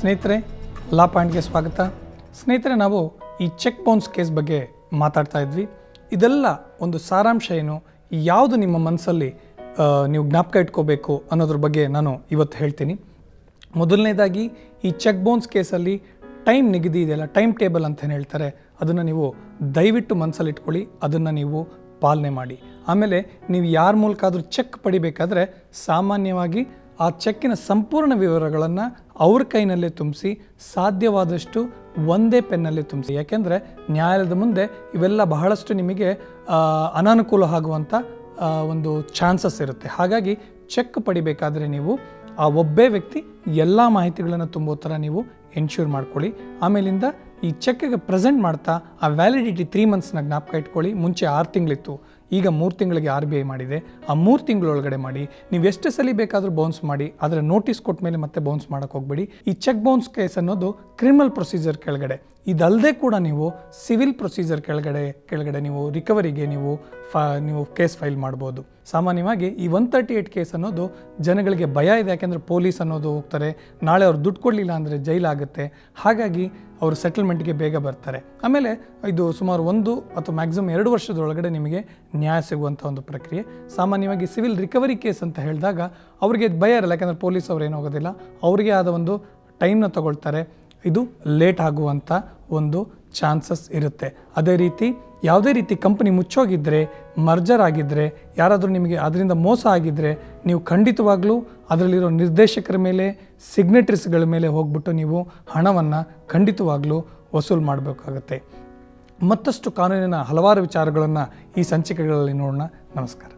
ಸ್ನೇಹಿತರೆ, ಲಾ ಪಾಯಿಂಟ್ಗೆ ಸ್ವಾಗತ. ಸ್ನೇಹಿತರೆ, ನಾವು ಈ ಚೆಕ್ ಬೌನ್ಸ್ ಕೇಸ್ ಬಗ್ಗೆ ಮಾತಾಡ್ತಾ ಇದ್ವಿ. ಇದೆಲ್ಲ ಒಂದು ಸಾರಾಂಶ ಏನು, ಯಾವುದು ನಿಮ್ಮ ಮನಸ್ಸಲ್ಲಿ ನೀವು ಜ್ಞಾಪಕ ಇಟ್ಕೋಬೇಕು ಅನ್ನೋದ್ರ ಬಗ್ಗೆ ನಾನು ಇವತ್ತು ಹೇಳ್ತೀನಿ. ಮೊದಲನೇದಾಗಿ ಈ ಚೆಕ್ ಬೌನ್ಸ್ ಕೇಸಲ್ಲಿ ಟೈಮ್ ನಿಗದಿ ಇದೆಯಲ್ಲ, ಟೈಮ್ ಟೇಬಲ್ ಅಂತ ಏನು ಹೇಳ್ತಾರೆ, ಅದನ್ನು ನೀವು ದಯವಿಟ್ಟು ಮನಸ್ಸಲ್ಲಿ ಇಟ್ಕೊಳ್ಳಿ, ಅದನ್ನು ನೀವು ಪಾಲನೆ ಮಾಡಿ. ಆಮೇಲೆ ನೀವು ಯಾರ ಮೂಲಕ ಆದರೂ ಚೆಕ್ ಪಡಿಬೇಕಾದ್ರೆ ಸಾಮಾನ್ಯವಾಗಿ ಆ ಚೆಕ್ಕಿನ ಸಂಪೂರ್ಣ ವಿವರಗಳನ್ನು ಅವ್ರ ಕೈನಲ್ಲೇ ತುಂಬಿಸಿ, ಸಾಧ್ಯವಾದಷ್ಟು ಒಂದೇ ಪೆನ್ನಲ್ಲಿ ತುಂಬಿಸಿ. ಯಾಕೆಂದರೆ ನ್ಯಾಯಾಲಯದ ಮುಂದೆ ಇವೆಲ್ಲ ಬಹಳಷ್ಟು ನಿಮಗೆ ಅನಾನುಕೂಲ ಆಗುವಂಥ ಒಂದು ಚಾನ್ಸಸ್ ಇರುತ್ತೆ. ಹಾಗಾಗಿ ಚೆಕ್ ಪಡಿಬೇಕಾದ್ರೆ ನೀವು ಆ ಒಬ್ಬೇ ವ್ಯಕ್ತಿ ಎಲ್ಲ ಮಾಹಿತಿಗಳನ್ನು ತುಂಬೋ ಥರ ನೀವು ಎನ್ಶ್ಯೂರ್ ಮಾಡ್ಕೊಳ್ಳಿ. ಆಮೇಲಿಂದ ಈ ಚೆಕ್ಗೆ ಪ್ರೆಸೆಂಟ್ ಮಾಡ್ತಾ ಆ ವ್ಯಾಲಿಡಿಟಿ 3 ಮಂತ್ಸ್ನ ಜ್ಞಾಪಕ ಇಟ್ಕೊಳ್ಳಿ. ಮುಂಚೆ 6 ತಿಂಗಳಿತ್ತು, ಈಗ 3 ತಿಂಗಳಿಗೆ RBI ಮಾಡಿದೆ. ಆ 3 ತಿಂಗಳೊಳಗಡೆ ಮಾಡಿ. ನೀವು ಎಷ್ಟು ಸಲ ಬೇಕಾದರೂ ಬೌನ್ಸ್ ಮಾಡಿ, ಆದರೆ ನೋಟಿಸ್ ಕೊಟ್ಟ ಮೇಲೆ ಮತ್ತೆ ಬೌನ್ಸ್ ಮಾಡೋಕ್ಕೆ ಹೋಗಬೇಡಿ. ಈ ಚೆಕ್ ಬೌನ್ಸ್ ಕೇಸ್ ಅನ್ನೋದು ಕ್ರಿಮಿನಲ್ ಪ್ರೊಸೀಜರ್ ಕೆಳಗಡೆ, ಇದಲ್ಲದೆ ಕೂಡ ನೀವು ಸಿವಿಲ್ ಪ್ರೊಸೀಜರ್ ಕೆಳಗಡೆ ನೀವು ರಿಕವರಿಗೆ ನೀವು ಕೇಸ್ ಫೈಲ್ ಮಾಡ್ಬೋದು. ಸಾಮಾನ್ಯವಾಗಿ ಈ 138 ಕೇಸ್ ಅನ್ನೋದು ಜನಗಳಿಗೆ ಭಯ ಇದೆ. ಯಾಕೆಂದರೆ ಪೊಲೀಸ್ ಅನ್ನೋದು ಹೋಗ್ತಾರೆ, ನಾಳೆ ಅವ್ರು ದುಡ್ಡು ಕೊಡಲಿಲ್ಲ ಅಂದರೆ ಜೈಲಾಗುತ್ತೆ. ಹಾಗಾಗಿ ಅವರು ಸೆಟಲ್ಮೆಂಟ್ಗೆ ಬೇಗ ಬರ್ತಾರೆ. ಆಮೇಲೆ ಇದು ಸುಮಾರು 1 ಅಥವಾ ಮ್ಯಾಕ್ಸಿಮಮ್ 2 ವರ್ಷದೊಳಗಡೆ ನಿಮಗೆ ನ್ಯಾಯ ಸಿಗುವಂಥ ಒಂದು ಪ್ರಕ್ರಿಯೆ. ಸಾಮಾನ್ಯವಾಗಿ ಸಿವಿಲ್ ರಿಕವರಿ ಕೇಸ್ ಅಂತ ಹೇಳಿದಾಗ ಅವರಿಗೆ ಭಯ ಇರಲ್ಲ, ಯಾಕಂದರೆ ಪೊಲೀಸ್ ಅವ್ರು ಏನು ಹೋಗೋದಿಲ್ಲ, ಅವರಿಗೆ ಆದ ಒಂದು ಟೈಮ್ನ ತಗೊಳ್ತಾರೆ. ಇದು ಲೇಟ್ ಆಗುವಂಥ ಒಂದು ಚಾನ್ಸಸ್ ಇರುತ್ತೆ. ಅದೇ ರೀತಿ ಯಾವುದೇ ರೀತಿ ಕಂಪನಿ ಮುಚ್ಚೋಗಿದ್ದರೆ, ಮರ್ಜರ್ ಆಗಿದ್ದರೆ, ಯಾರಾದರೂ ನಿಮಗೆ ಅದರಿಂದ ಮೋಸ ಆಗಿದ್ದರೆ, ನೀವು ಖಂಡಿತವಾಗ್ಲೂ ಅದರಲ್ಲಿರೋ ನಿರ್ದೇಶಕರ ಮೇಲೆ, ಸಿಗ್ನೇಟರೀಸ್ಗಳ ಮೇಲೆ ಹೋಗ್ಬಿಟ್ಟು ನೀವು ಹಣವನ್ನು ಖಂಡಿತವಾಗ್ಲೂ ವಸೂಲು ಮಾಡಬೇಕಾಗತ್ತೆ. ಮತ್ತಷ್ಟು ಕಾನೂನಿನ ಹಲವಾರು ವಿಚಾರಗಳನ್ನು ಈ ಸಂಚಿಕೆಗಳಲ್ಲಿ ನೋಡೋಣ. ನಮಸ್ಕಾರ.